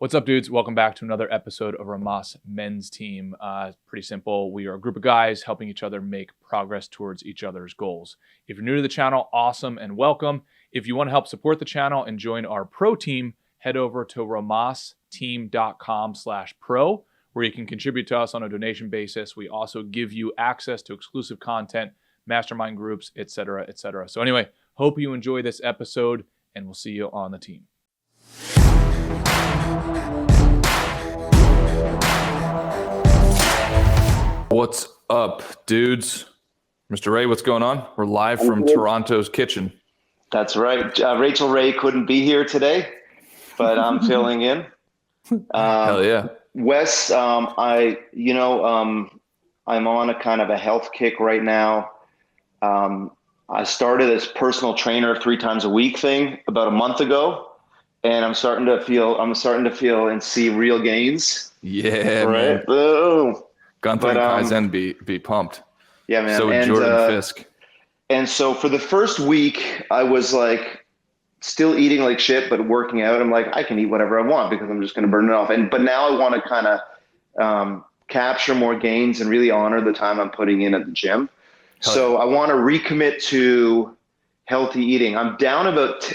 What's up, dudes? Welcome back to another episode of Rhomas Men's Team. Pretty simple. We are a group of guys helping each other make progress towards each other's goals. If you're new to the channel, awesome and welcome. If you want to help support the channel and join our pro team, head over to rhomasteam.com/pro, where you can contribute to us on a donation basis. We also give you access to exclusive content, mastermind groups, etc., etc. So anyway, hope you enjoy this episode, and we'll see you on the team. What's up, dudes? Mr. Ray, what's going on? We're live from Toronto's kitchen. That's right. Rachel Ray couldn't be here today, but I'm filling in. Hell yeah. Wes, I'm on a kind of a health kick right now. I started this personal trainer 3 times a week thing about a month ago, and I'm starting to feel and see real gains. Yeah, right? Man. Boom. Gunther and Kaizen be pumped. Yeah, man. So and, Jordan Fisk. And so for the first week, I was like still eating like shit, but working out. I'm like, I can eat whatever I want because I'm just going to burn it off. But now I want to kind of capture more gains and really honor the time I'm putting in at the gym. So I want to recommit to healthy eating. I'm down about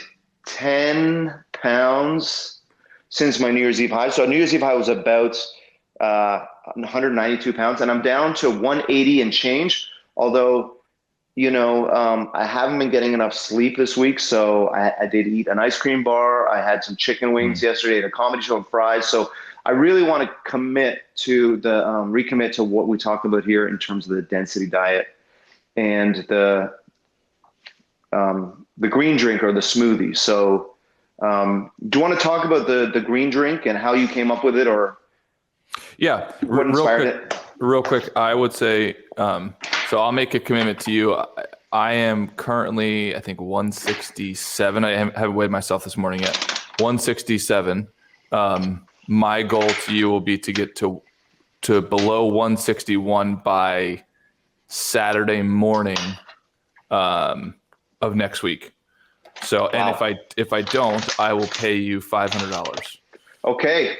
10 pounds since my New Year's Eve high. So New Year's Eve high was about 192 pounds, and I'm down to 180 and change. Although, I haven't been getting enough sleep this week. So I did eat an ice cream bar. I had some chicken wings yesterday at a comedy show and fries. So I really want to recommit to what we talked about here in terms of the density diet and the green drink or the smoothie. So do you want to talk about the green drink and how you came up with it, or yeah, what inspired it? Real quick, I would say, so I'll make a commitment to you. I am currently, I think, 167. I haven't weighed myself this morning yet. 167. My goal to you will be to get to below 161 by Saturday morning of next week. So, wow. And if I don't, I will pay you $500. Okay.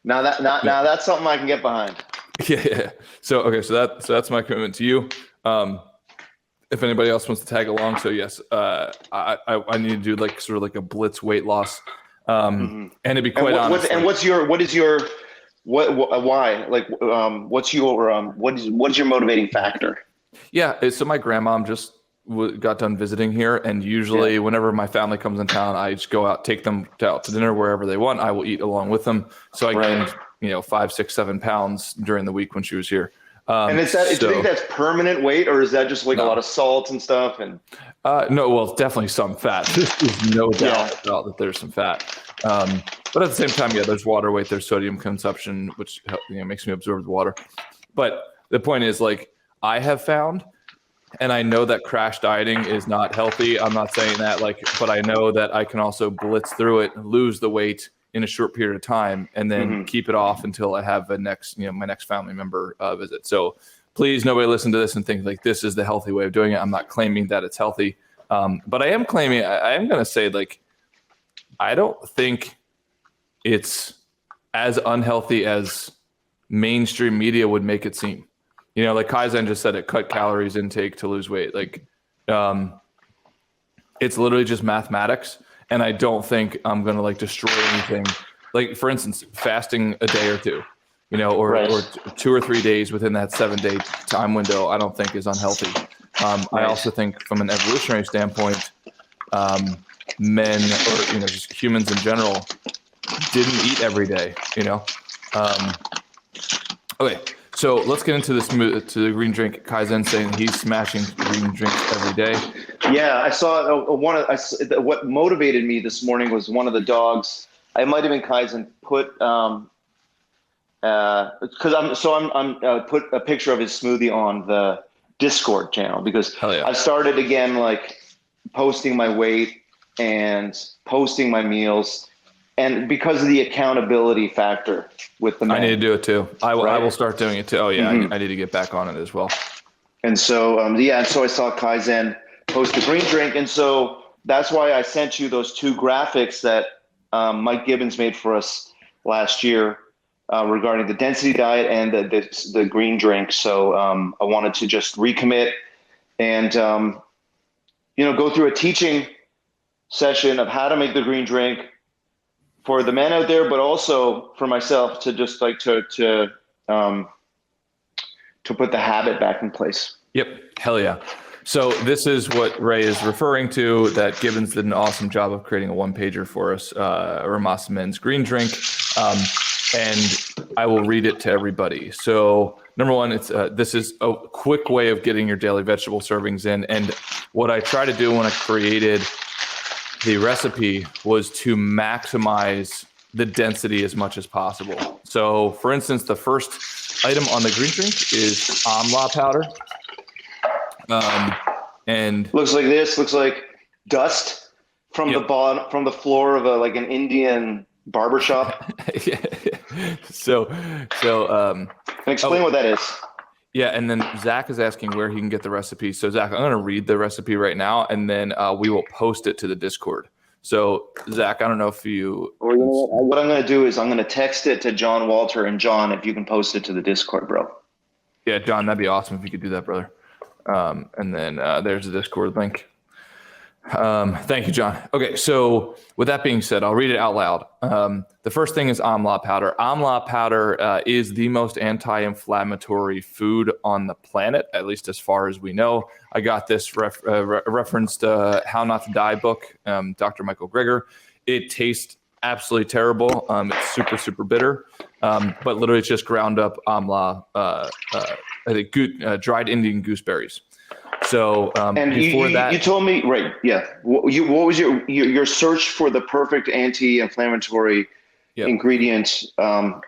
Now that's something I can get behind. Yeah. So that's my commitment to you. If anybody else wants to tag along, so yes, I need to do like sort of like a blitz weight loss. And to be quite honest, what is your motivating factor? Yeah. So my grandmom just got done visiting here, and usually whenever my family comes in town, I just go out, take them out to dinner wherever they want. I will eat along with them. So I gained 5, 6, 7 pounds during the week when she was here. And do you think that's permanent weight, or is that just like a lot of salt and stuff? And no, well, definitely some fat. There's no doubt that there's some fat. But at the same time, there's water weight, there's sodium consumption, which makes me absorb the water. But the point is, like, I have found, and I know that crash dieting is not healthy. I'm not saying that, but I know that I can also blitz through it, lose the weight in a short period of time, and then keep it off until I have my next family member visit. So please, nobody listen to this and think like this is the healthy way of doing it. I'm not claiming that it's healthy, but I am claiming. I am going to say, like, I don't think it's as unhealthy as mainstream media would make it seem. Like Kaizen just said, it cut calories intake to lose weight. Like, it's literally just mathematics. And I don't think I'm going to destroy anything. Like, for instance, fasting a day or two, or 2 or 3 days within that 7-day time window, I don't think is unhealthy. I also think from an evolutionary standpoint, men, or, just humans in general, didn't eat every day, Okay. So let's get into this, to the green drink. Kaizen saying he's smashing green drinks every day. Yeah, I saw what motivated me this morning was one of the dogs. I might have been Kaizen put because I'm put a picture of his smoothie on the Discord channel because I've started again posting my weight and posting my meals. And because of the accountability factor with the men. I need to do it too. I will start doing it too. Oh yeah, I need to get back on it as well. And so, so I saw Kaizen post the green drink. And so that's why I sent you those 2 graphics that Mike Gibbons made for us last year regarding the density diet and the green drink. So I wanted to just recommit and go through a teaching session of how to make the green drink for the men out there, but also for myself to just like to put the habit back in place. Yep. Hell yeah. So this is what Ray is referring to, that Gibbons did an awesome job of creating a one-pager for us, Rhomas men's green drink. And I will read it to everybody. So number one, this is a quick way of getting your daily vegetable servings in. And what I try to do when I created the recipe was to maximize the density as much as possible. So for instance, the first item on the green drink is amla powder. And looks like this. Looks like dust from the bottom, from the floor of like an Indian barbershop. Yeah. So explain what that is. Yeah, and then Zach is asking where he can get the recipe. So Zach, I'm going to read the recipe right now, and then we will post it to the Discord. So Zach, I don't know if you. What I'm going to do is I'm going to text it to John Walter, and John, if you can post it to the Discord, bro. Yeah, John, that'd be awesome if you could do that, brother. And then there's the Discord link. Thank you, John. Okay, so with that being said, I'll read it out loud. The first thing is amla powder. Amla powder is the most anti-inflammatory food on the planet, at least as far as we know. I got this referenced How Not to Die book, Dr. Michael Greger. It tastes absolutely terrible. It's super, super bitter, but literally it's just ground up amla, I think dried Indian gooseberries. So and before that, you told me, right? Yeah. What was your search for the perfect anti-inflammatory ingredient?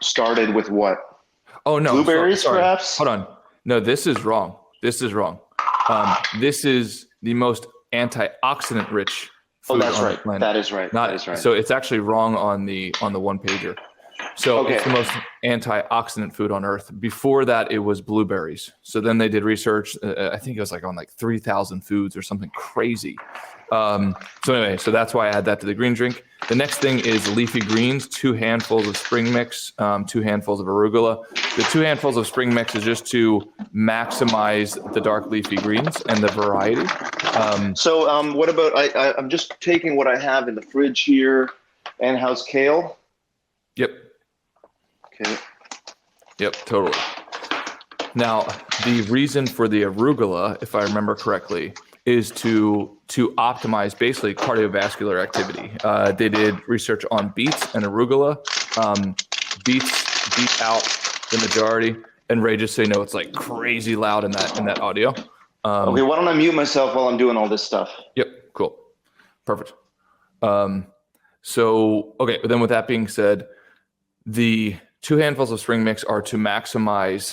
Started with what? Oh no, blueberries, sorry. perhaps. Hold on. No, this is wrong. This is the most antioxidant rich food that's on right. the planet. That is right. That is right. So it's actually wrong on the one pager. So It's the most antioxidant food on earth. Before that, it was blueberries. So then they did research. I think it was on 3,000 foods or something crazy. So that's why I add that to the green drink. The next thing is leafy greens, 2 handfuls of spring mix, 2 handfuls of arugula. The 2 handfuls of spring mix is just to maximize the dark leafy greens and the variety. What about, I'm just taking what I have in the fridge here. And how's kale? Yep. Okay. Yep, totally. Now, the reason for the arugula, if I remember correctly, is to optimize basically cardiovascular activity. They did research on beets and arugula. Beets beat out the majority, and Ray just say no. It's crazy loud in that audio. Okay, why don't I mute myself while I'm doing all this stuff? Yep, cool, perfect. Then with that being said, the 2 handfuls of spring mix are to maximize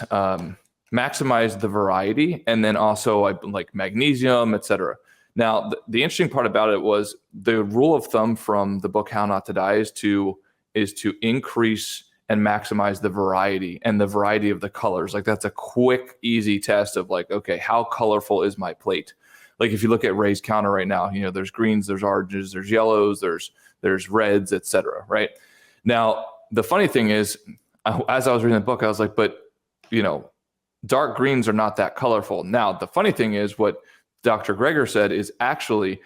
the variety, and then also like magnesium, etc. Now, the interesting part about it was the rule of thumb from the book How Not to Die is to increase and maximize the variety and the variety of the colors. That's a quick, easy test of okay, how colorful is my plate? If you look at Ray's counter right now, there's greens, there's oranges, there's yellows, there's reds, etc. Right? Now, the funny thing is, as I was reading the book, I was like, but dark greens are not that colorful. Now, the funny thing is what Dr. Greger said is actually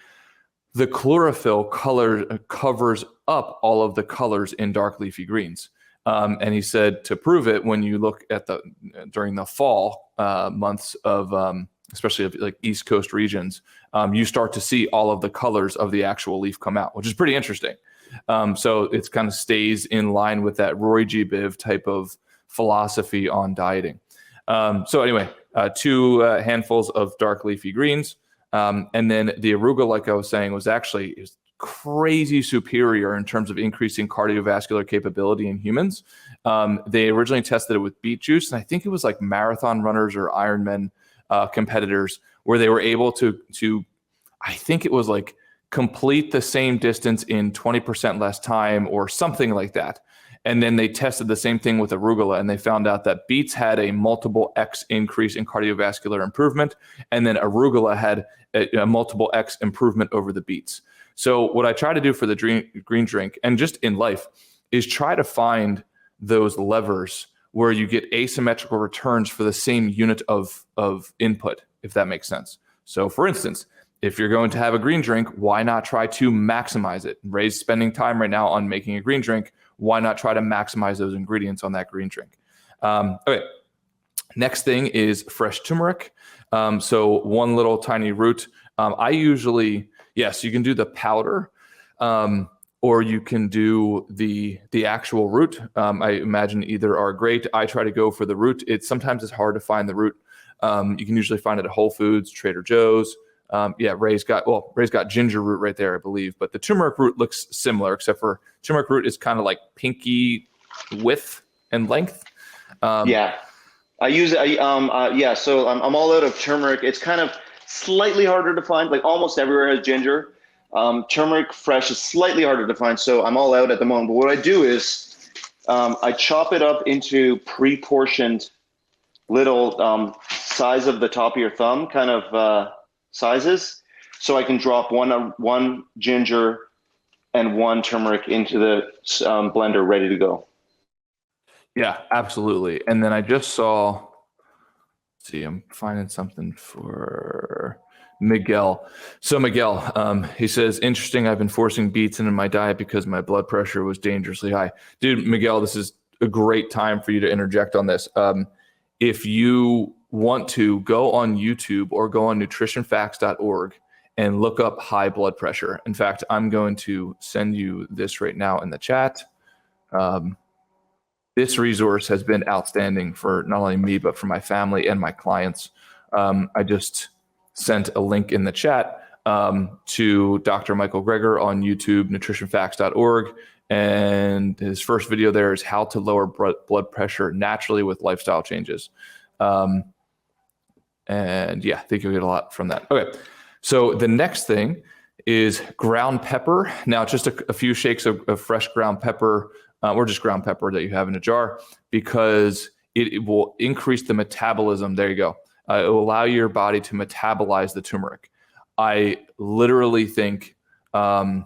the chlorophyll covers up all of the colors in dark leafy greens. And he said to prove it, when you look at during the fall months of, especially of East Coast regions, you start to see all of the colors of the actual leaf come out, which is pretty interesting. So it's kind of stays in line with that Roy G. Biv type of philosophy on dieting. 2 handfuls of dark leafy greens. And then the arugula, like I was saying, is crazy superior in terms of increasing cardiovascular capability in humans. They originally tested it with beet juice, and I think it was marathon runners or Ironman competitors where they were able to I think it was complete the same distance in 20% less time or something like that. And then they tested the same thing with arugula, and they found out that beets had a multiple X increase in cardiovascular improvement, and then arugula had a multiple X improvement over the beets. So what I try to do for the green drink, and just in life, is try to find those levers where you get asymmetrical returns for the same unit of input, if that makes sense. So for instance, if you're going to have a green drink, why not try to maximize it? Ray's spending time right now on making a green drink. Why not try to maximize those ingredients on that green drink? Okay. Next thing is fresh turmeric. So one little tiny root. I usually, yes, you can do the powder, or you can do the actual root. I imagine either are great. I try to go for the root. Sometimes it's hard to find the root. You can usually find it at Whole Foods, Trader Joe's. Ray's got ginger root right there, I believe. But the turmeric root looks similar, except for turmeric root is kind of like pinky width and length. I use it. So I'm all out of turmeric. It's kind of slightly harder to find. Like almost everywhere has ginger. Turmeric fresh is slightly harder to find. So I'm all out at the moment. But what I do is I chop it up into pre-portioned little size of the top of your thumb kind of sizes. So I can drop one ginger and one turmeric into the blender ready to go. Yeah, absolutely. And then I just saw, let's see, I'm finding something for Miguel. So Miguel, he says, interesting. I've been forcing beets into my diet because my blood pressure was dangerously high. Dude, Miguel, this is a great time for you to interject on this. If you want to go on YouTube or go on nutritionfacts.org and look up high blood pressure. In fact, I'm going to send you this right now in the chat. This resource has been outstanding for not only me, but for my family and my clients. I just sent a link in the chat to Dr. Michael Greger on YouTube, nutritionfacts.org. And his first video there is how to lower blood pressure naturally with lifestyle changes. And yeah, I think you'll get a lot from that. Okay. So the next thing is ground pepper. Now, just a few shakes of fresh ground pepper, or just ground pepper that you have in a jar, because it will increase the metabolism. There you go. It will allow your body to metabolize the turmeric. I literally think that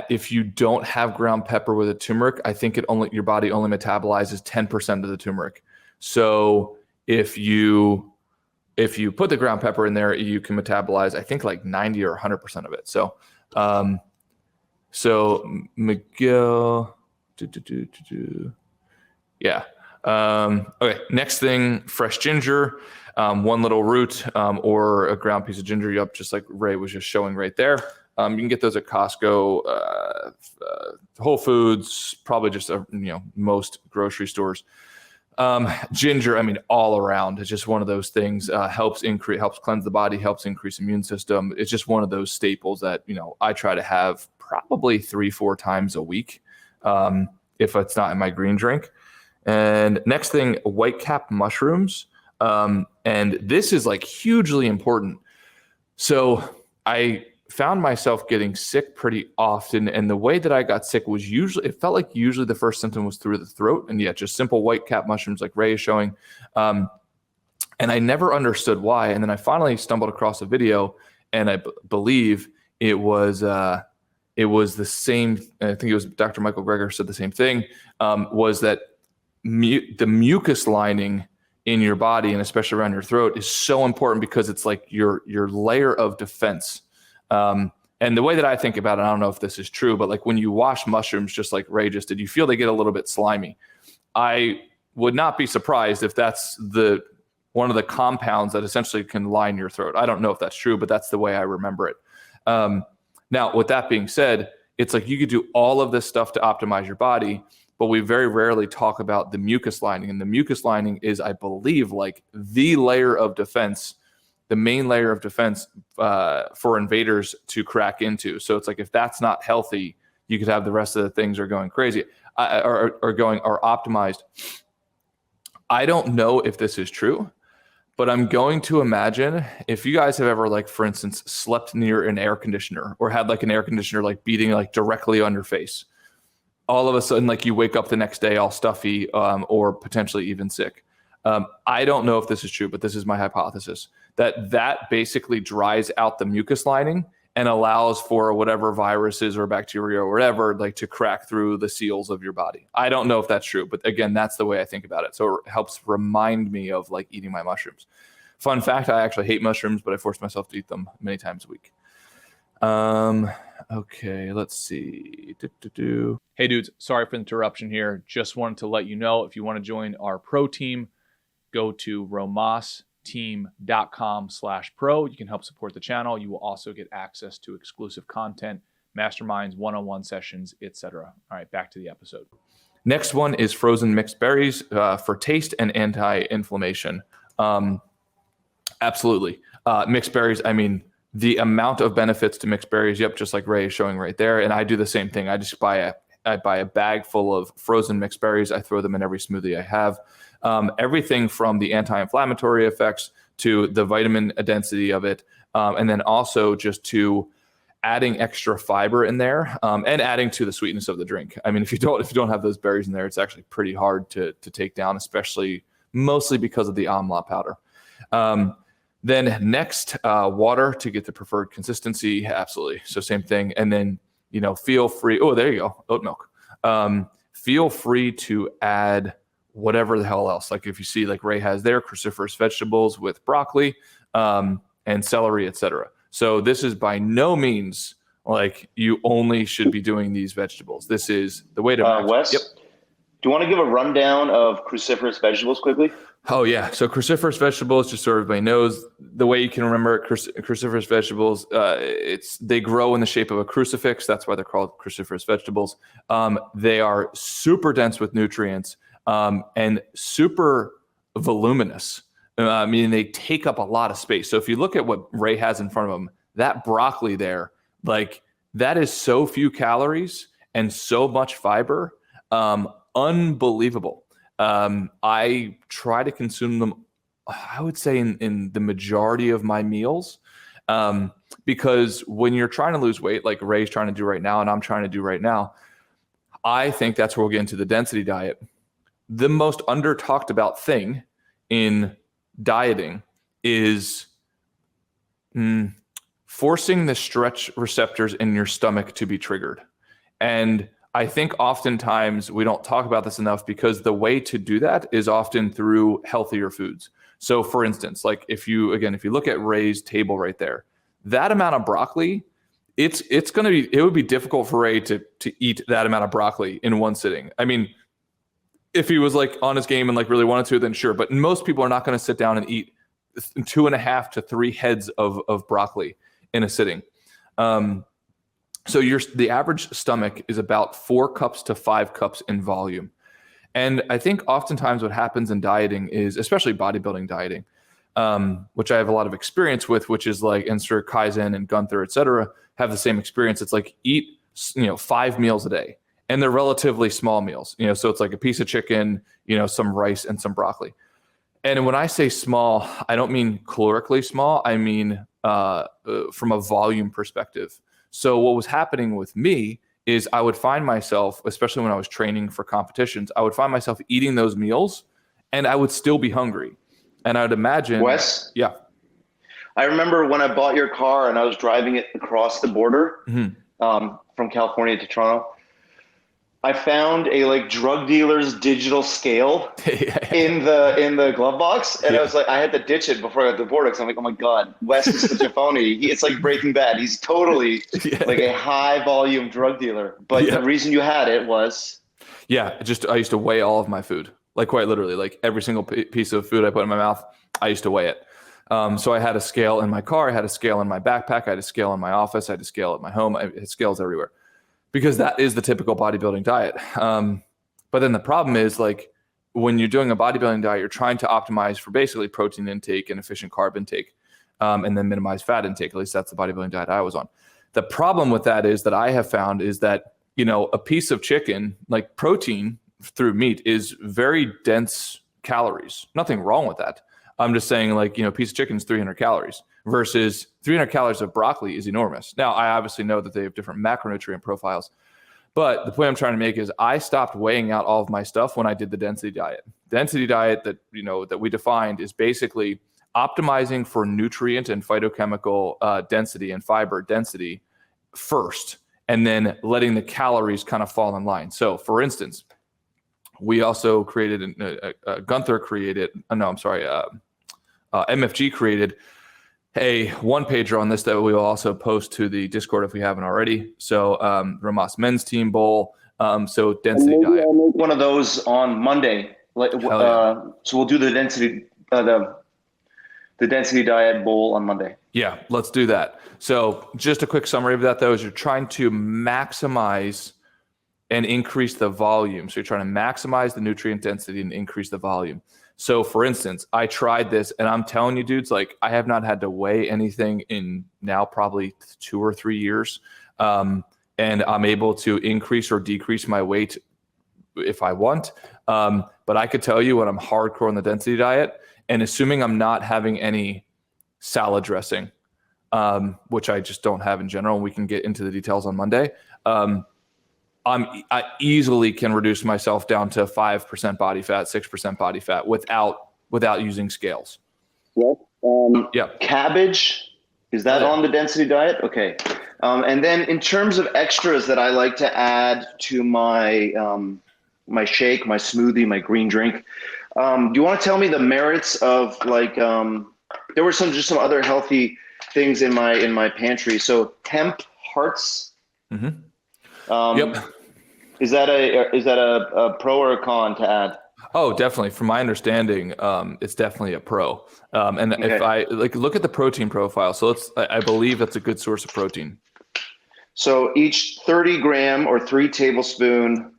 if you don't have ground pepper with a turmeric, I think your body only metabolizes 10% of the turmeric. So if you put the ground pepper in there, you can metabolize, I think, like 90 or 100% of it. So, Miguel, yeah. Okay. Next thing, fresh ginger, one little root, or a ground piece of ginger. Yep. Just like Ray was just showing right there. You can get those at Costco, Whole Foods, probably just, most grocery stores. Ginger, I mean, all around. It's just one of those things, helps cleanse the body, helps increase immune system. It's just one of those staples that, I try to have probably 3-4 times a week, if it's not in my green drink. And next thing, white cap mushrooms. And this is like hugely important. So I found myself getting sick pretty often. And the way that I got sick was it felt like usually the first symptom was through the throat. And yeah, just simple white cap mushrooms like Ray is showing. And I never understood why. And then I finally stumbled across a video, and I believe it was the same. I think it was Dr. Michael Greger said the same thing, was that the mucus lining in your body, and especially around your throat, is so important because it's like your layer of defense. And the way that I think about it, I don't know if this is true, but like when you wash mushrooms, just like Ray just did, you feel they get a little bit slimy. I would not be surprised if that's one of the compounds that essentially can line your throat. I don't know if that's true, but that's the way I remember it. Now, with that being said, it's like you could do all of this stuff to optimize your body, but we very rarely talk about the mucus lining. And the mucus lining is, I believe, like the layer of defense, the main layer of defense for invaders to crack into. So it's like, if that's not healthy, you could have the rest of the things are going crazy, are optimized. I don't know if this is true, but I'm going to imagine if you guys have ever, like, for instance, slept near an air conditioner or had like an air conditioner like beating like directly on your face, all of a sudden, like, you wake up the next day all stuffy, or potentially even sick. I don't know if this is true, but this is my hypothesis, that basically dries out the mucus lining and allows for whatever viruses or bacteria or whatever, like to crack through the seals of your body. I don't know if that's true, but again, that's the way I think about it. So it helps remind me of like eating my mushrooms. Fun fact, I actually hate mushrooms, but I force myself to eat them many times a week. Okay, let's see. Hey dudes, sorry for the interruption here. Just wanted to let you know, if you want to join our pro team, go to romasteam.com/pro. You can help support the channel. You will also get access to exclusive content, masterminds, one-on-one sessions, etc. All right, back to the episode. Next one is frozen mixed berries for taste and anti-inflammation. Absolutely. Mixed berries, I mean, the amount of benefits to mixed berries, yep, just like Ray is showing right there. And I do the same thing. I just buy a bag full of frozen mixed berries. I throw them in every smoothie I have. Everything from the anti-inflammatory effects to the vitamin density of it, and then also just to adding extra fiber in there, and adding to the sweetness of the drink. I mean, if you don't have those berries in there, it's actually pretty hard to take down, especially mostly because of the amla powder. Then next, water to get the preferred consistency. Absolutely. So same thing. And then, feel free. Oh, there you go. Oat milk. Feel free to add whatever the hell else. Like if you see like Ray has there, cruciferous vegetables with broccoli, and celery, etc. So this is by no means like you only should be doing these vegetables. This is the way to Wes, Yep. Do you want to give a rundown of cruciferous vegetables quickly? Oh yeah. So cruciferous vegetables, just so everybody knows, the way you can remember cruciferous vegetables, they grow in the shape of a crucifix. That's why they're called cruciferous vegetables. They are super dense with nutrients, and super voluminous, meaning they take up a lot of space. So if you look at what Ray has in front of him, that broccoli there, like that is so few calories and so much fiber, unbelievable. I try to consume them, I would say in the majority of my meals, because when you're trying to lose weight, like Ray's trying to do right now, and I'm trying to do right now, I think that's where we'll get into the density diet. The most under talked about thing in dieting is forcing the stretch receptors in your stomach to be triggered. And I think oftentimes we don't talk about this enough because the way to do that is often through healthier foods. So for instance, like if you look at Ray's table right there, that amount of broccoli, it would be difficult for Ray to eat that amount of broccoli in one sitting. I mean, if he was like on his game and like really wanted to, then sure. But most people are not going to sit down and eat 2.5 to 3 heads of broccoli in a sitting. So the average stomach is about 4 cups to 5 cups in volume. And I think oftentimes what happens in dieting is, especially bodybuilding dieting, which I have a lot of experience with, which is like, and Sir Kaizen and Gunther, et cetera, have the same experience. It's like eat, 5 meals a day. And they're relatively small meals, so it's like a piece of chicken, some rice and some broccoli. And when I say small, I don't mean calorically small. I mean from a volume perspective. So what was happening with me is I would find myself, especially when I was training for competitions, I would find myself eating those meals and I would still be hungry. And I would imagine. Wes? Yeah. I remember when I bought your car and I was driving it across the border from California to Toronto. I found a drug dealer's digital scale in the glove box, and I was like, I had to ditch it before I got to the border because I'm like, oh my god, Wes is such a phony. It's like Breaking Bad. He's totally like a high volume drug dealer. But the reason you had it was I used to weigh all of my food, like quite literally, like every single piece of food I put in my mouth, I used to weigh it. So I had a scale in my car, I had a scale in my backpack, I had a scale in my office, I had a scale at my home. I had scales everywhere. Because that is the typical bodybuilding diet. But then the problem is, like, when you're doing a bodybuilding diet, you're trying to optimize for basically protein intake and efficient carb intake, and then minimize fat intake. At least that's the bodybuilding diet I was on. The problem with that is that I have found is that, a piece of chicken, like protein through meat, is very dense calories. Nothing wrong with that. I'm just saying, like, a piece of chicken is 300 calories versus 300 calories of broccoli is enormous. Now, I obviously know that they have different macronutrient profiles, but the point I'm trying to make is I stopped weighing out all of my stuff when I did the density diet. The density diet that, that we defined is basically optimizing for nutrient and phytochemical density and fiber density first, and then letting the calories kind of fall in line. So for instance, we also created, Gunther created, MFG created a one-pager on this that we will also post to the Discord if we haven't already. So Rhomas men's team bowl, so density diet. I'll make one of those on Monday. So we'll do the density density diet bowl on Monday. Yeah, let's do that. So just a quick summary of that, though, is you're trying to maximize and increase the volume. So you're trying to maximize the nutrient density and increase the volume. So for instance, I tried this and I'm telling you, dudes, like I have not had to weigh anything in now probably 2 or 3 years. And I'm able to increase or decrease my weight if I want. But I could tell you when I'm hardcore on the density diet, and assuming I'm not having any salad dressing, which I just don't have in general, and we can get into the details on Monday, I easily can reduce myself down to 5% body fat, 6% body fat without using scales. Cabbage, is that on the density diet? Okay. And then in terms of extras that I like to add to my my shake, my smoothie, my green drink, do you want to tell me the merits of like there were some other healthy things in my pantry. So hemp hearts. Mm-hmm. Yep. Is that a pro or a con to add? Oh, definitely. From my understanding, it's definitely a pro. And okay. If I look at the protein profile, so I believe that's a good source of protein. So each 30 gram or 3 tablespoon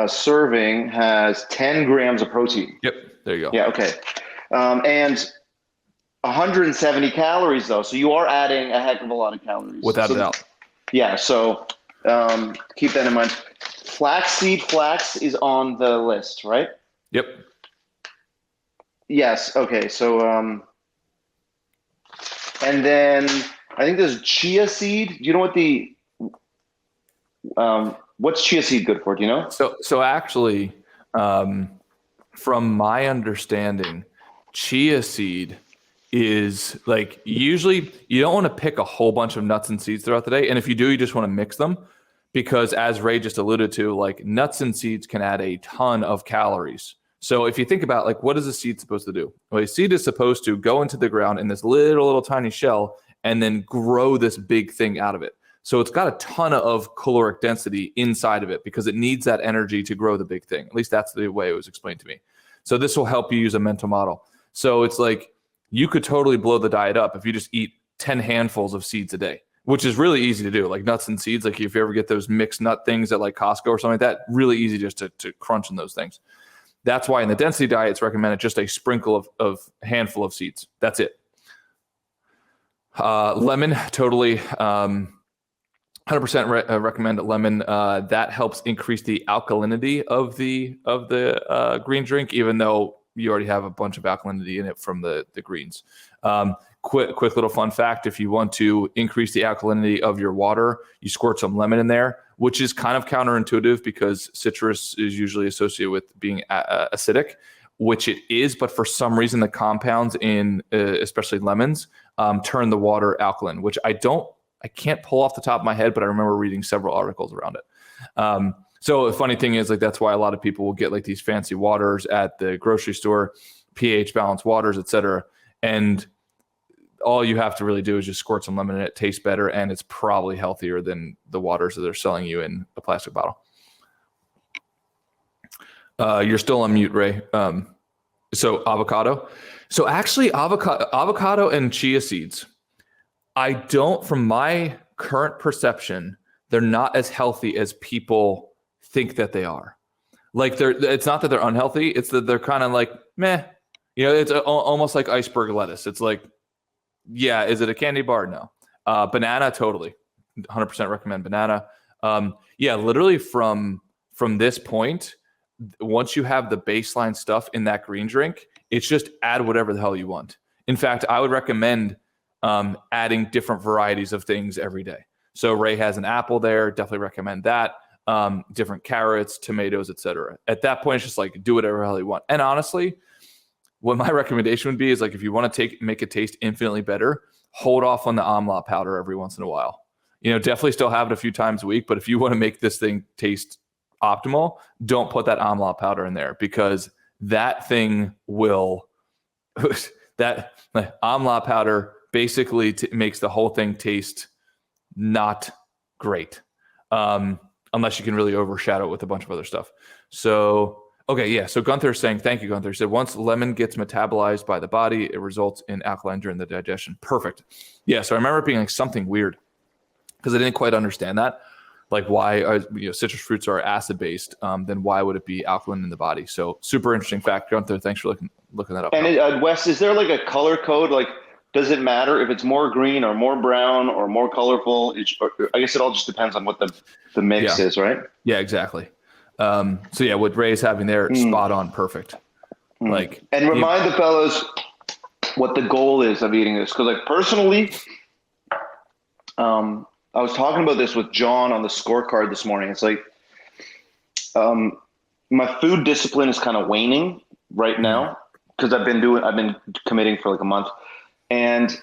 serving has 10 grams of protein. Yep. There you go. Yeah. Okay. And 170 calories though. So you are adding a heck of a lot of calories. Without a doubt. Yeah. So keep that in mind. Flax is on the list, right? Yep. Yes. Okay. So, and then I think there's chia seed. Do you know what what's chia seed good for? Do you know? So actually, from my understanding, chia seed is like, usually you don't want to pick a whole bunch of nuts and seeds throughout the day. And if you do, you just want to mix them. Because as Ray just alluded to, like nuts and seeds can add a ton of calories. So if you think about like, what is a seed supposed to do? Well, a seed is supposed to go into the ground in this little tiny shell and then grow this big thing out of it. So it's got a ton of caloric density inside of it because it needs that energy to grow the big thing. At least that's the way it was explained to me. So this will help you use a mental model. So it's like you could totally blow the diet up if you just eat 10 handfuls of seeds a day, which is really easy to do, like nuts and seeds. Like if you ever get those mixed nut things at like Costco or something like that, really easy just to crunch in those things. That's why in the density diet, it's recommended just a sprinkle of handful of seeds. That's it. Lemon, totally 100% recommend lemon. That helps increase the alkalinity of the green drink, even though you already have a bunch of alkalinity in it from the greens. Quick little fun fact: if you want to increase the alkalinity of your water, you squirt some lemon in there, which is kind of counterintuitive because citrus is usually associated with being acidic, which it is. But for some reason, the compounds in especially lemons turn the water alkaline, which I can't pull off the top of my head, but I remember reading several articles around it. So the funny thing is, like, that's why a lot of people will get like these fancy waters at the grocery store, pH balanced waters, etc. And all you have to really do is just squirt some lemon in it. It tastes better, and it's probably healthier than the waters that they're selling you in a plastic bottle. You're still on mute, Ray. So avocado. So actually, avocado and chia seeds, I don't, from my current perception, they're not as healthy as people think that they are. Like it's not that they're unhealthy. It's that they're kind of like, meh. You know, it's almost like iceberg lettuce. It's like, yeah, is it a candy bar? No. Banana, totally. 100% recommend banana. Yeah, literally from this point, once you have the baseline stuff in that green drink, it's just add whatever the hell you want. In fact, I would recommend adding different varieties of things every day. So Ray has an apple there. Definitely recommend that. Different carrots, tomatoes, etc. At that point, it's just like do whatever the hell you want. And honestly, what my recommendation would be is like, if you want to make it taste infinitely better, hold off on the amla powder every once in a while. Definitely still have it a few times a week, but if you want to make this thing taste optimal, don't put that amla powder in there, because that thing will, that amla powder basically makes the whole thing taste not great. Unless you can really overshadow it with a bunch of other stuff. So, okay, yeah. So Gunther's saying, thank you, Gunther. He said, once lemon gets metabolized by the body, it results in alkaline during the digestion. Perfect. Yeah, so I remember it being like something weird, because I didn't quite understand that. Like, why citrus fruits are acid-based, then why would it be alkaline in the body? So super interesting fact. Gunther, thanks for looking that up. And Wes, is there like a color code? Like, does it matter if it's more green or more brown or more colorful? I guess it all just depends on what the mix is, right? Yeah, exactly. So yeah, what Ray's having there, spot on, perfect. Like, and remind the fellows what the goal is of eating this, because like personally, I was talking about this with John on the scorecard this morning. It's like, my food discipline is kind of waning right now, because I've been committing for like a month. And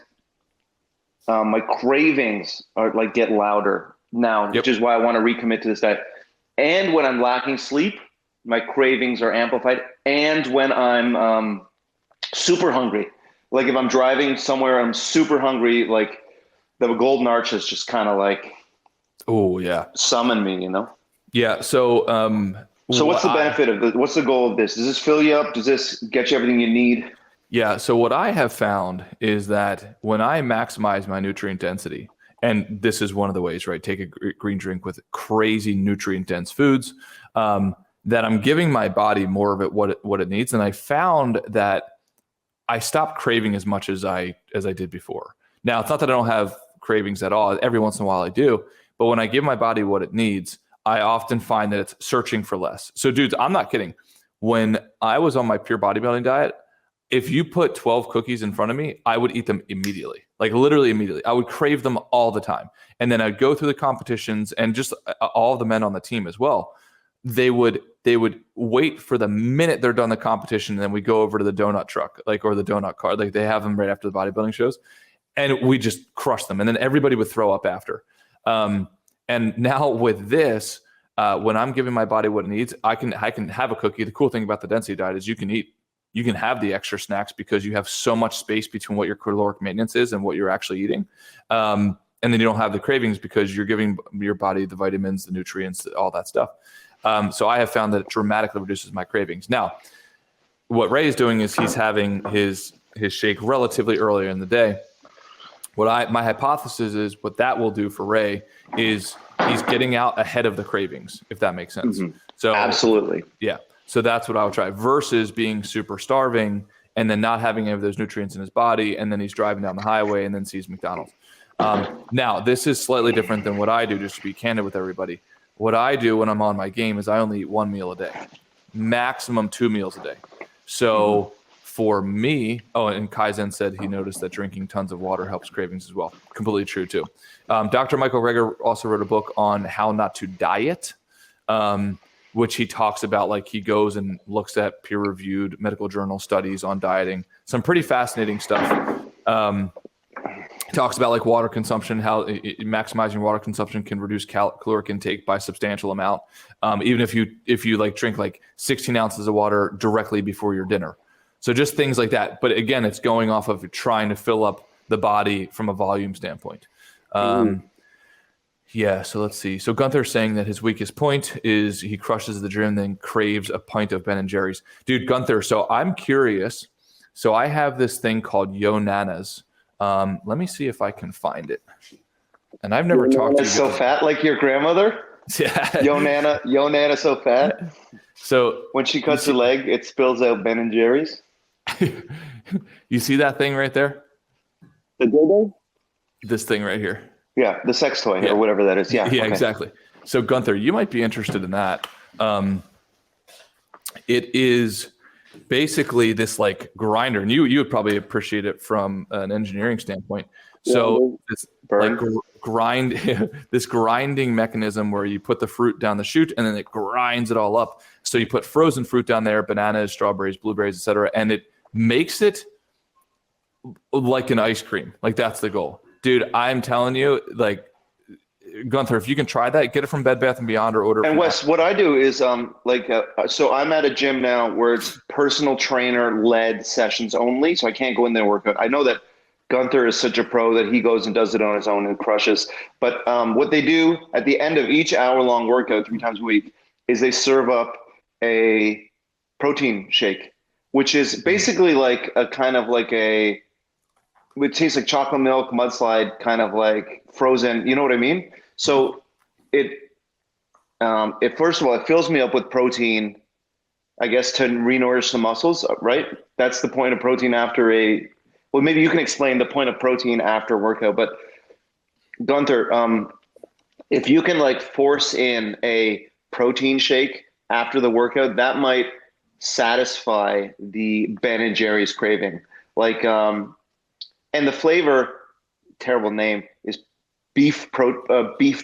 my cravings are like get louder now, which is why I want to recommit to this diet. And when I'm lacking sleep, my cravings are amplified. And when I'm super hungry, like if I'm driving somewhere, I'm super hungry, like the golden arches just kind of like, summon me, Yeah. So, so what's the benefit what's the goal of this? Does this fill you up? Does this get you everything you need? Yeah. So what I have found is that when I maximize my nutrient density, and this is one of the ways, right? Take a green drink with crazy nutrient dense foods, that I'm giving my body more of it, what it needs. And I found that I stopped craving as much as I did before. Now, it's not that I don't have cravings at all. Every once in a while I do. But when I give my body what it needs, I often find that it's searching for less. So dudes, I'm not kidding. When I was on my pure bodybuilding diet, if you put 12 cookies in front of me, I would eat them immediately, like literally immediately. I would crave them all the time. And then I'd go through the competitions, and just all the men on the team as well. They would wait for the minute they're done the competition, and then we go over to the donut truck, or the donut car. Like, they have them right after the bodybuilding shows, and we just crush them. And then everybody would throw up after. And now with this, when I'm giving my body what it needs, I can have a cookie. The cool thing about the density diet is you can have the extra snacks, because you have so much space between what your caloric maintenance is and what you're actually eating. And then you don't have the cravings, because you're giving your body the vitamins, the nutrients, all that stuff. So I have found that it dramatically reduces my cravings. Now, what Ray is doing is he's having his shake relatively earlier in the day. My hypothesis is what that will do for Ray is he's getting out ahead of the cravings, if that makes sense. Mm-hmm. So absolutely. Yeah. So that's what I would try, versus being super starving and then not having any of those nutrients in his body. And then he's driving down the highway and then sees McDonald's. Now, this is slightly different than what I do, just to be candid with everybody. What I do when I'm on my game is I only eat one meal a day, maximum 2 meals a day. So for me, and Kaizen said he noticed that drinking tons of water helps cravings as well. Completely true too. Dr. Michael Greger also wrote a book on how not to diet, which he talks about, like he goes and looks at peer-reviewed medical journal studies on dieting. Some pretty fascinating stuff. He talks about like water consumption, how maximizing water consumption can reduce caloric intake by a substantial amount. Even if you like drink like 16 ounces of water directly before your dinner. So just things like that. But again, it's going off of trying to fill up the body from a volume standpoint. Yeah, so let's see. So Gunther's saying that his weakest point is he crushes the gym, then craves a pint of Ben & Jerry's. Dude, Gunther, so I'm curious. So I have this thing called Yo Nana's. Let me see if I can find it. And I've never talked to you. So fat like your grandmother? Yeah. Yo Nana so fat? So when she cuts her leg, it spills out Ben & Jerry's? You see that thing right there? The dildo? This thing right here. Yeah, the sex toy or whatever that is. Yeah, okay. Exactly. So Gunther, you might be interested in that. It is basically this like grinder, and you would probably appreciate it from an engineering standpoint. So this like this grinding mechanism where you put the fruit down the chute and then it grinds it all up. So you put frozen fruit down there, bananas, strawberries, blueberries, etc., and it makes it like an ice cream. Like that's the goal. Dude, I'm telling you, like, Gunther, if you can try that, get it from Bed Bath & Beyond or order. And Wes, what I do is so I'm at a gym now where it's personal trainer led sessions only. So I can't go in there and work out. I know that Gunther is such a pro that he goes and does it on his own and crushes. But what they do at the end of each hour-long workout 3 times a week is they serve up a protein shake, which is basically like a kind of like it tastes like chocolate milk, mudslide, kind of like frozen. You know what I mean? So it first of all, it fills me up with protein, I guess, to re-nourish the muscles, right? That's the point of protein after well, maybe you can explain the point of protein after workout. But Gunther, if you can like force in a protein shake after the workout, that might satisfy the Ben & Jerry's craving. Like, and the flavor, terrible name, is beef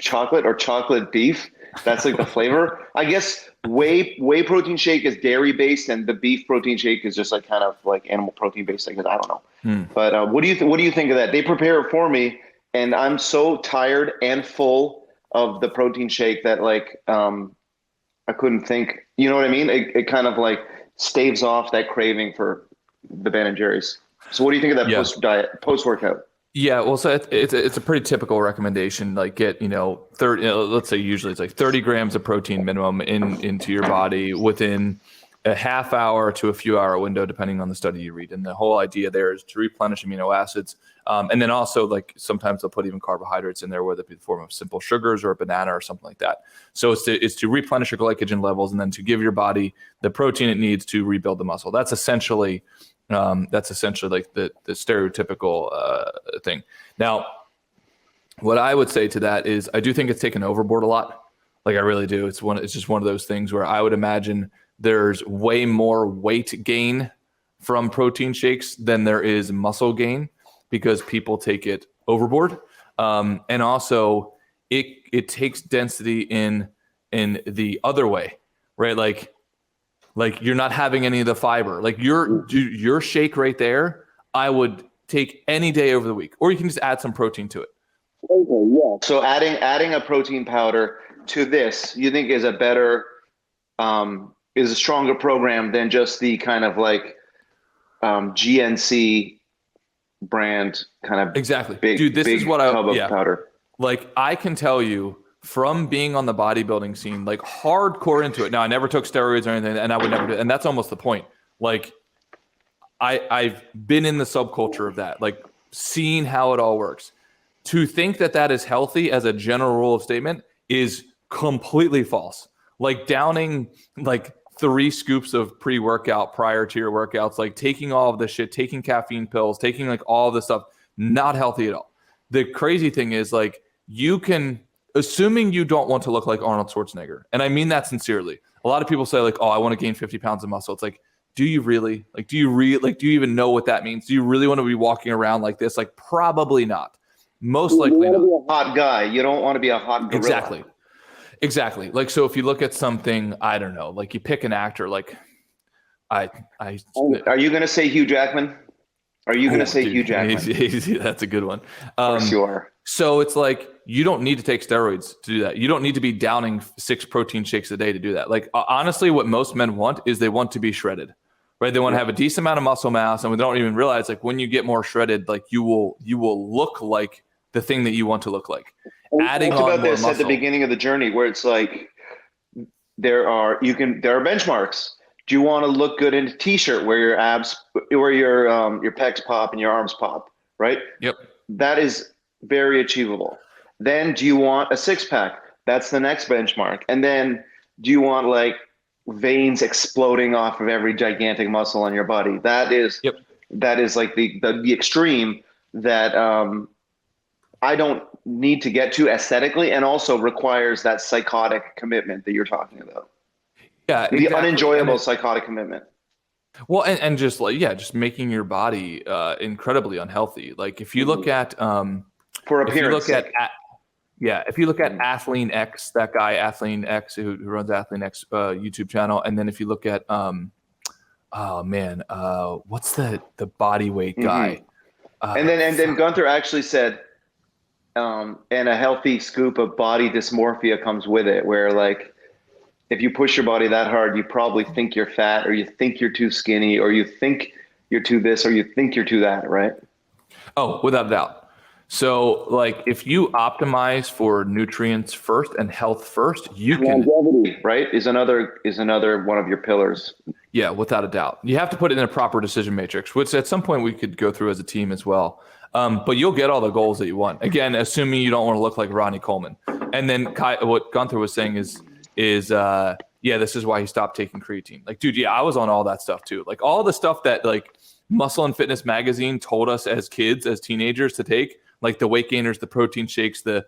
chocolate or chocolate beef. That's like the flavor. I guess whey protein shake is dairy based, and the beef protein shake is just like kind of like animal protein based. I guess I don't know. But what do you think of that? They prepare it for me, and I'm so tired and full of the protein shake that like I couldn't think. You know what I mean? It kind of like staves off that craving for the Ben & Jerry's. So what do you think of that post workout? Yeah, well, so it's a pretty typical recommendation. Like get 30. Let's say usually it's like 30 grams of protein minimum into your body within a half hour to a few hour window, depending on the study you read. And the whole idea there is to replenish amino acids, and then also like sometimes they'll put even carbohydrates in there, whether it be in the form of simple sugars or a banana or something like that. So it's to replenish your glycogen levels and then to give your body the protein it needs to rebuild the muscle. That's essentially like the stereotypical thing. Now, what I would say to that is I do think it's taken overboard a lot. Like I really do. It's just one of those things where I would imagine there's way more weight gain from protein shakes than there is muscle gain because people take it overboard. And also it takes density in the other way, right? Like you're not having any of the fiber. Like your shake right there, I would take any day over the week, or you can just add some protein to it. Okay, yeah. So adding a protein powder to this, you think is a better, is a stronger program than just the kind of like GNC brand kind of exactly. big, dude. This big is what tub of powder. Like I can tell you from being on the bodybuilding scene, like hardcore into it. Now I never took steroids or anything, and I would never do it. And that's almost the point. Like I've been in the subculture of that, like seeing how it all works. To think that is healthy as a general rule of statement is completely false. Like downing like 3 scoops of pre-workout prior to your workouts, like taking all of this shit, taking caffeine pills, taking like all of this stuff, not healthy at all. The crazy thing is like you can, assuming you don't want to look like Arnold Schwarzenegger, and I mean that sincerely. A lot of people say like, oh, I want to gain 50 pounds of muscle. It's like, do you really? Like, do you even know what that means? Do you really want to be walking around like this? Like, probably not. Most likely not. You want to be a hot guy. You don't want to be a hot gorilla. Exactly. Like, so if you look at something, I don't know, like you pick an actor, like are you going to say Hugh Jackman? Are you going to say Hugh Jackman? That's a good one. Of course you are. So it's like, you don't need to take steroids to do that. You don't need to be downing 6 protein shakes a day to do that. Like, honestly, what most men want is they want to be shredded, right? They want to have a decent amount of muscle mass, and we don't even realize like when you get more shredded, like you will look like the thing that you want to look like. Adding on about more this muscle. At the beginning of the journey, where it's like there are benchmarks. Do you want to look good in a t-shirt where your abs, where your pecs pop and your arms pop, right? Yep. That is very achievable. Then do you want a 6-pack? That's the next benchmark. And then do you want like veins exploding off of every gigantic muscle on your body? That is like the extreme that I don't need to get to aesthetically, and also requires that psychotic commitment that you're talking about. Yeah, exactly. The unenjoyable psychotic commitment. Well, and just like, just making your body incredibly unhealthy. Like if you look at for appearance, if you look at Athlean X, that guy Athlean X who runs Athlean X YouTube channel, and then if you look at oh man, what's the body weight guy? And then Gunther actually said, and a healthy scoop of body dysmorphia comes with it, where like if you push your body that hard, you probably think you're fat, or you think you're too skinny, or you think you're too this, or you think you're too that, right? Oh, without a doubt. So like if you optimize for nutrients first and health first, you can longevity, right? Is another one of your pillars. Yeah, without a doubt. You have to put it in a proper decision matrix, which at some point we could go through as a team as well. But you'll get all the goals that you want. Again, assuming you don't want to look like Ronnie Coleman. And then what Gunther was saying is this is why he stopped taking creatine. Like, dude, yeah, I was on all that stuff too. Like all the stuff that like Muscle and Fitness magazine told us as kids, as teenagers to take, like the weight gainers, the protein shakes, the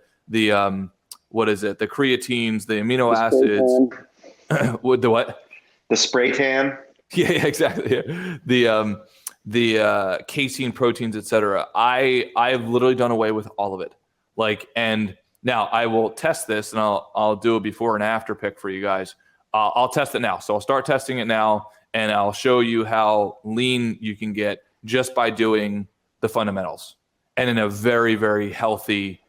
what is it? The creatines, the amino acids. With the what? The spray tan. Yeah, exactly. Yeah. The casein proteins, etc. I've literally done away with all of it. Like, and now I will test this, and I'll do a before and after pick for you guys. I'll test it now. So I'll start testing it now, and I'll show you how lean you can get just by doing the fundamentals, and in a very, very healthy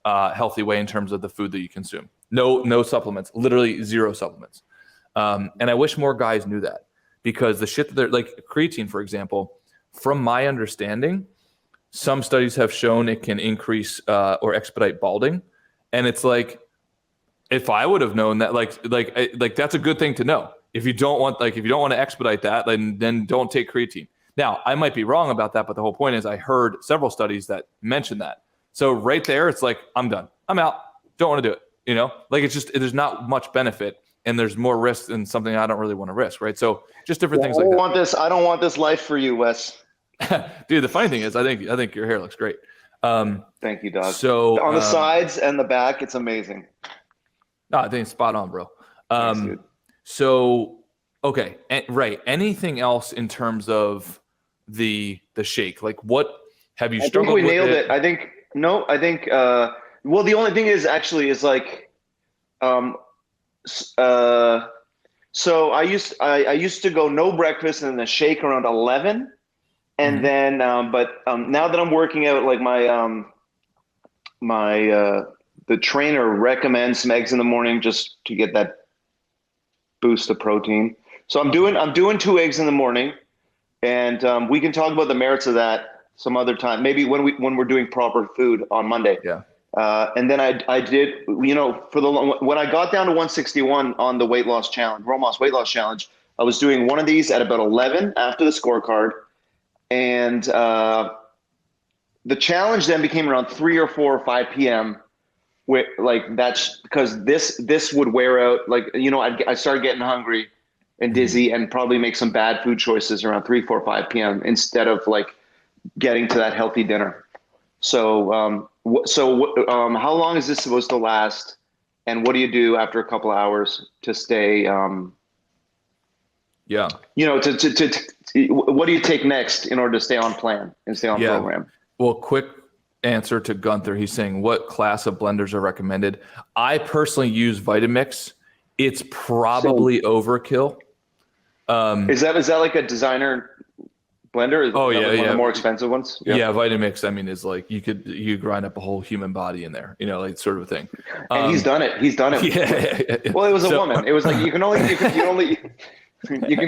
way in terms of the food that you consume. No supplements, literally zero supplements. And I wish more guys knew that, because the shit that they're like creatine, for example, from my understanding, some studies have shown it can increase or expedite balding. And it's like, if I would have known that, like that's a good thing to know. If you don't want to expedite that, then don't take creatine. Now, I might be wrong about that, but the whole point is I heard several studies that mention that. So right there, it's like, I'm done. I'm out. Don't want to do it. You know, like it's just, there's not much benefit. And there's more risk than something I don't really want to risk, right? So just different things like that. I don't want this life for you, Wes. Dude, the funny thing is, I think your hair looks great. Thank you, dog. So on the sides and the back, it's amazing. No, I think it's spot on, bro. Thanks, dude. So okay, right. Anything else in terms of the shake? Like, what have you struggled with? I think we nailed it. I think well, the only thing is like so I used to go no breakfast and then a shake around 11, and then but now that I'm working out, like the trainer recommends some eggs in the morning just to get that boost of protein. So I'm doing 2 eggs in the morning, and we can talk about the merits of that some other time, maybe when we're doing proper food on Monday. Yeah. And then I did, when I got down to 161 on the weight loss challenge, Rhomas weight loss challenge, I was doing one of these at about 11 after the scorecard. And the challenge then became around 3 or 4 or 5 p.m. That's because this would wear out. I started getting hungry and dizzy and probably make some bad food choices around 3, 4, 5 p.m. instead of like getting to that healthy dinner. So, how long is this supposed to last, and what do you do after a couple of hours to stay? Yeah. What do you take next in order to stay on plan and stay on program? Well, quick answer to Gunther. He's saying, what class of blenders are recommended? I personally use Vitamix. It's probably overkill. Is that like a designer blender? Oh yeah, one of the more expensive ones. Yeah, Vitamix. I mean, is like you grind up a whole human body in there. Like sort of a thing. And he's done it. Yeah. Well, it was a woman. It was like you can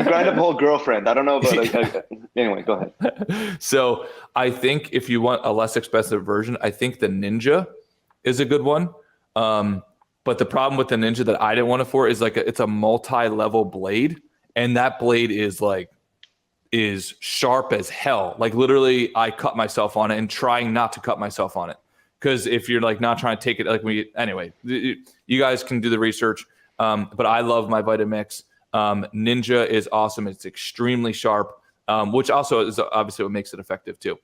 grind up a whole girlfriend. I don't know about anyway. Go ahead. So I think if you want a less expensive version, I think the Ninja is a good one. But the problem with the Ninja that I didn't want it for is it's a multi-level blade, and that blade is sharp as hell. Like literally I cut myself on it and trying not to cut myself on it. Cause if you're like not trying to take it, anyway, you guys can do the research. But I love my Vitamix. Ninja is awesome. It's extremely sharp, which also is obviously what makes it effective too.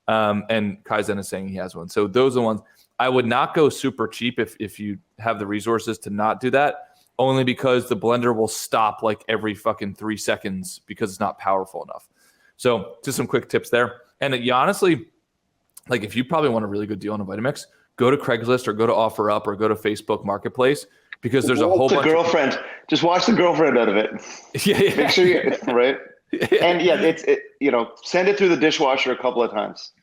And Kaizen is saying he has one. So those are the ones. I would not go super cheap if you have the resources to not do that. Only because the blender will stop like every fucking 3 seconds because it's not powerful enough. So just some quick tips there. And you honestly, like if you probably want a really good deal on a Vitamix, go to Craigslist or go to OfferUp or go to Facebook Marketplace, because there's a whole bunch just watch the girlfriend out of it. Yeah. Make sure you, right? And send it through the dishwasher a couple of times.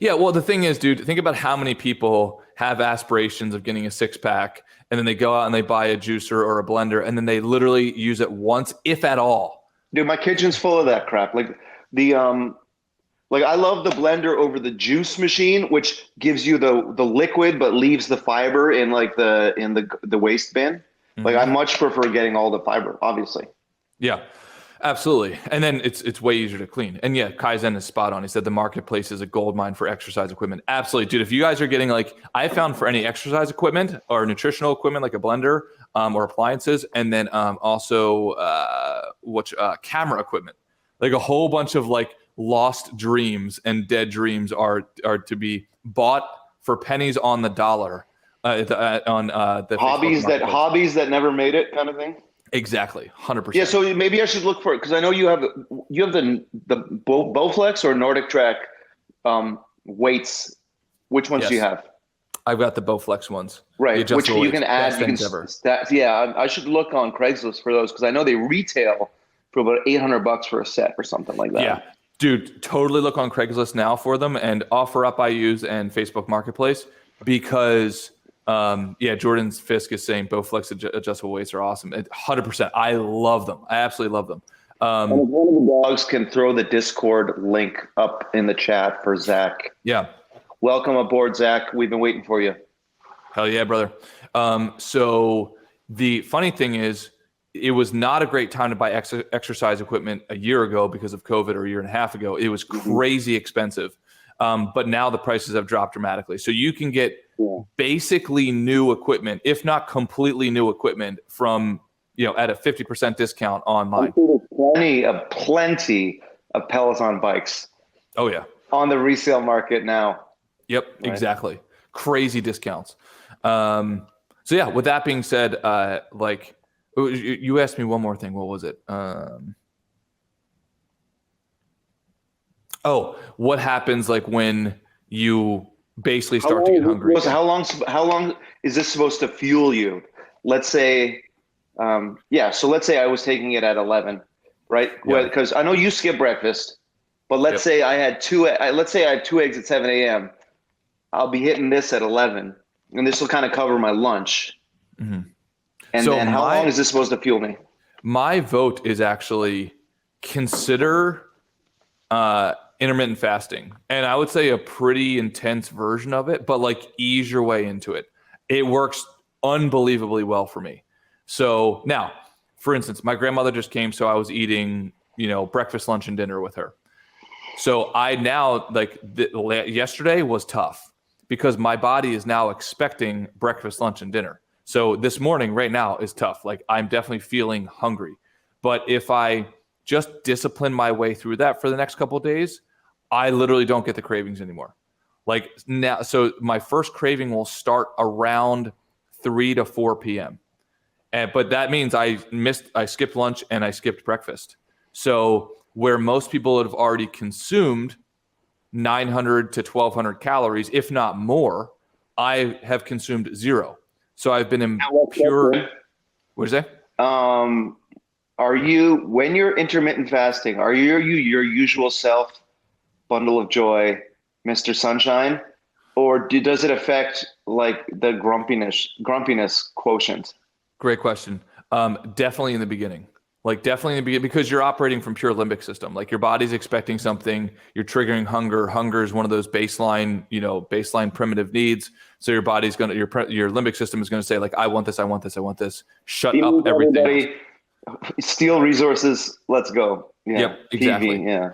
Yeah, well, the thing is, dude, think about how many people have aspirations of getting a 6-pack, and then they go out and they buy a juicer or a blender, and then they literally use it once, if at all. Dude, my kitchen's full of that crap. Like I love the blender over the juice machine, which gives you the liquid but leaves the fiber in like the waste bin. Mm-hmm. Like I much prefer getting all the fiber, obviously. Yeah. Absolutely. And then it's way easier to clean. And yeah, Kaizen is spot on. He said the marketplace is a gold mine for exercise equipment. Absolutely. Dude, if you guys are getting I found for any exercise equipment or nutritional equipment, like a blender or appliances, and then also camera equipment, like a whole bunch of lost dreams and dead dreams are to be bought for pennies on the dollar on the hobbies that never made it kind of thing. Exactly, 100%. Yeah, so maybe I should look for it because I know you have the Bowflex or Nordic Track weights. Which ones do you have? I've got the Bowflex ones. Right, which you can add. I should look on Craigslist for those because I know they retail for about $800 for a set or something like that. Yeah, dude, totally look on Craigslist now for them and OfferUp I use and Facebook Marketplace because. Jordan's Fisk is saying Bowflex adjustable weights are awesome. 100%. I love them. I absolutely love them. And if one of the dogs can throw the Discord link up in the chat for Zach. Yeah. Welcome aboard, Zach. We've been waiting for you. Hell yeah, brother. So the funny thing is, it was not a great time to buy exercise equipment a year ago because of COVID or a year and a half ago. It was crazy expensive. But now the prices have dropped dramatically. So you can get basically new equipment, if not completely new equipment from, at a 50% discount online. Plenty of Peloton bikes. Oh yeah. On the resale market now. Yep, right. Exactly. Crazy discounts. So yeah, with that being said, you asked me one more thing. What was it? What happens when you basically start to get hungry? How long is this supposed to fuel you? Let's say, so let's say I was taking it at 11, right? Because I know you skip breakfast, but let's say I had two eggs at 7 a.m. I'll be hitting this at 11, and this will kind of cover my lunch. Mm-hmm. And so then how long is this supposed to fuel me? My vote is actually consider intermittent fasting, and I would say a pretty intense version of it, but ease your way into it. It works unbelievably well for me. So now, for instance, my grandmother just came, so I was eating, breakfast, lunch, and dinner with her. So I now yesterday was tough because my body is now expecting breakfast, lunch, and dinner. So this morning right now is tough. I'm definitely feeling hungry, but if I just discipline my way through that for the next couple of days, I literally don't get the cravings anymore. Now, so my first craving will start around 3 to 4 p.m. But that means I skipped lunch and I skipped breakfast. So where most people have already consumed 900 to 1,200 calories, if not more, I have consumed 0. So I've been in pure. What is that? Are you, when you're intermittent fasting, are you your usual self, bundle of joy, Mr. Sunshine, or does it affect the grumpiness quotient? Great question. Definitely in the beginning. Because you're operating from pure limbic system. Your body's expecting something, you're triggering hunger. Hunger is one of those baseline primitive needs. So your body's your limbic system is going to say I want this, I want this, I want this. Shut up everything. Steal resources. Let's go. Yeah. Yep, exactly. TV, yeah.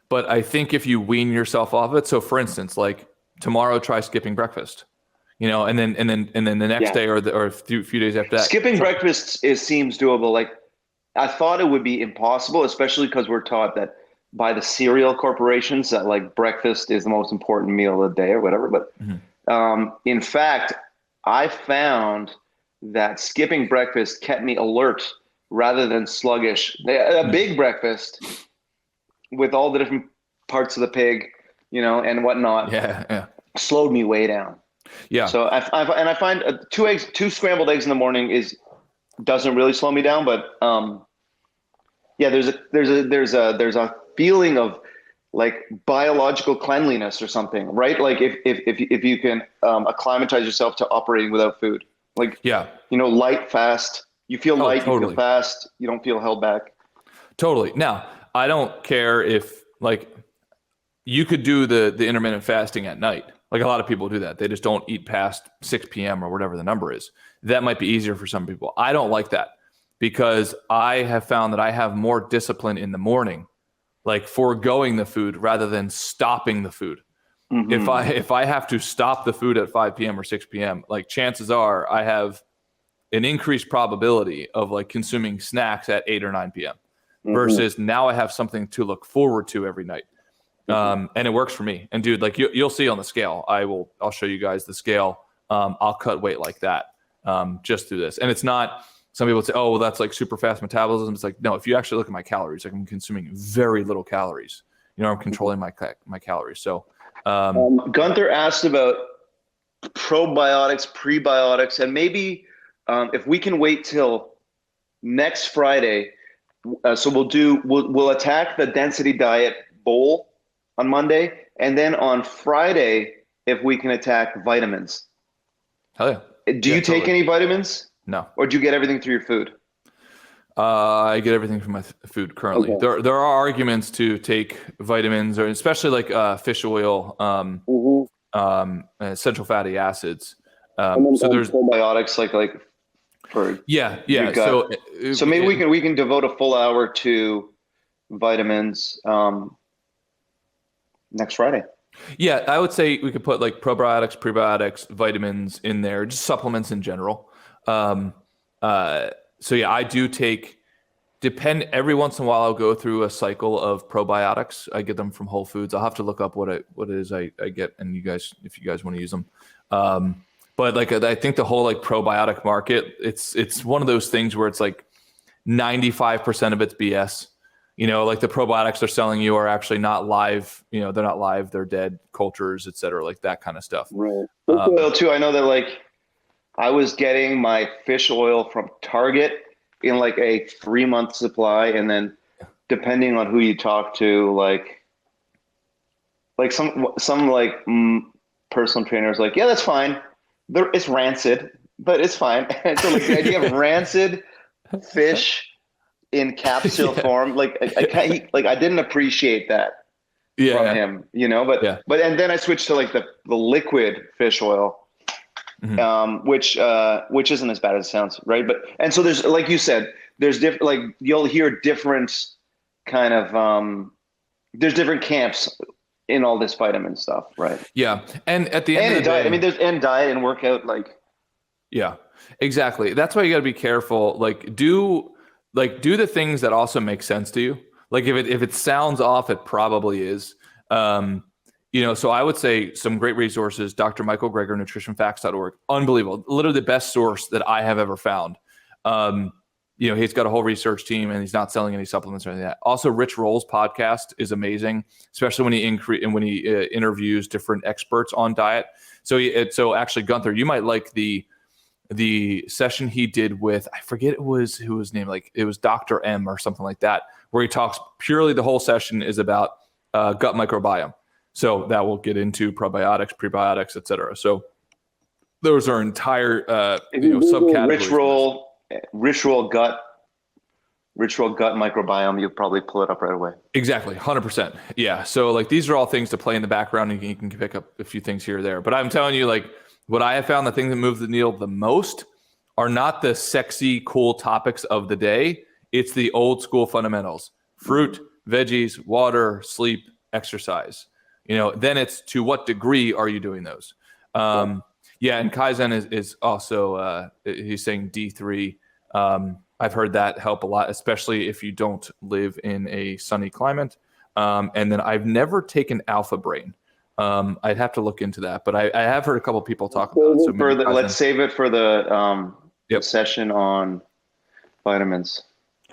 But I think if you wean yourself off it, so for instance, tomorrow, try skipping breakfast, and then the next day or a few days after that. Skipping breakfast seems doable. I thought it would be impossible, especially because we're taught that by the cereal corporations that breakfast is the most important meal of the day or whatever. But in fact, I found that skipping breakfast kept me alert rather than sluggish. A big breakfast with all the different parts of the pig, and whatnot, slowed me way down. Yeah. So I find two scrambled eggs in the morning doesn't really slow me down, but Yeah, there's a feeling of like biological cleanliness or something, right? Like if you can acclimatize yourself to operating without food, like, Yeah. light, fast, you feel Oh, light, you feel totally. fast, you don't feel held back. Totally. Now, I don't care if like you could do the intermittent fasting at night. Like a lot of people do that. They just don't eat past 6 p.m. or whatever the number is. That might be easier for some people. I don't like that because I have found that I have more discipline in the morning, like foregoing the food rather than stopping the food. If I have to stop the food at 5 p.m. or 6 p.m., like chances are I have an increased probability of like consuming snacks at 8 or 9 p.m. versus now I have something to look forward to every night. And it works for me. And dude, like you'll see on the scale, I'll show you guys the scale. I'll cut weight like that just through this. And it's not, some people say, oh, well, that's like super fast metabolism. It's like, no, if you actually look at my calories, like I'm consuming very little calories. I'm controlling my calories. So Gunther asked about probiotics, prebiotics, and maybe if we can wait till next Friday. So we'll attack the density diet bowl on Monday, and then on Friday, if we can attack vitamins. hell yeah. Do you take any vitamins? No. Or do you get everything through your food? I get everything from my food currently. Okay. There are arguments to take vitamins, or especially like fish oil, essential fatty acids. So there's probiotics, like for yeah. So maybe we can devote a full hour to vitamins next Friday. Yeah, I would say we could put like probiotics, prebiotics, vitamins in there, just supplements in general. So yeah, I do take, every once in a while I'll go through a cycle of probiotics. I get them from Whole Foods. I'll have to look up what it is I get, and you guys, if you guys want to use them. But like, I think the whole like probiotic market, it's one of those things where it's like 95% of it's BS. Like the probiotics they're selling you are actually not live. They're not live. They're dead cultures, et cetera, like that kind of stuff. Right. Oil too. I know that like I was getting my fish oil from Target in like a 3-month supply. And then depending on who you talk to, like some like personal trainers, like, yeah, that's fine. It's rancid, but it's fine. And so like the idea of rancid fish in capsule form, like I didn't appreciate that from him, but and then I switched to like the liquid fish oil, which isn't as bad as it sounds, right? But and so there's, like you said, there's different, like you'll hear different kind of there's different camps in all this vitamin stuff, right? Yeah, and at the end of the diet, day, I mean, there's diet and workout, like. Yeah, exactly. That's why you got to be careful. Like do the things that also make sense to you. Like if it sounds off, it probably is. So I would say some great resources, Dr. Michael Greger, nutritionfacts.org. Unbelievable. Literally the best source that I have ever found. He's got a whole research team and he's not selling any supplements or anything like that. Also, Rich Roll's podcast is amazing, especially when he interviews different experts on diet. So actually, Gunther, you might like the session he did with, I forget who his name, like it was Dr. M or something like that, where he talks purely, the whole session is about gut microbiome. So that will get into probiotics, prebiotics, et cetera. So those are entire subcategories. Rich Roll gut microbiome, you'll probably pull it up right away. Exactly, 100%. Yeah. So like these are all things to play in the background, and you can pick up a few things here or there. But I'm telling you, like what I have found, the things that move the needle the most are not the sexy, cool topics of the day. It's the old school fundamentals: fruit, veggies, water, sleep, exercise. Then it's to what degree are you doing those? And Kaizen is also, he's saying D3. I've heard that help a lot, especially if you don't live in a sunny climate. And then I've never taken Alpha Brain. I'd have to look into that, but I have heard a couple of people talk about it. So let's save it for the session on vitamins.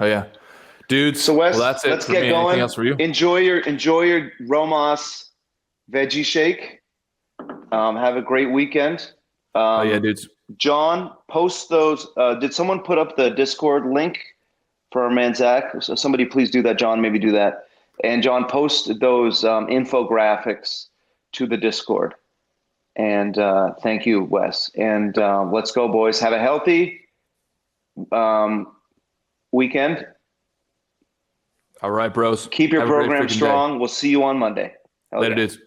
Oh yeah, dude. So Wes, that's it. Let's get going. Anything else for you? Enjoy your Rhomas veggie shake. Have a great weekend. Yeah, dudes. John, post those. Did someone put up the Discord link for our man Zach. So somebody please do that. John, maybe do that. And John, post those infographics to the Discord. And thank you, Wes. And let's go, boys. Have a healthy weekend. All right, bros. Keep your Have a great program freaking strong. day. We'll see you on Monday. Later, dudes.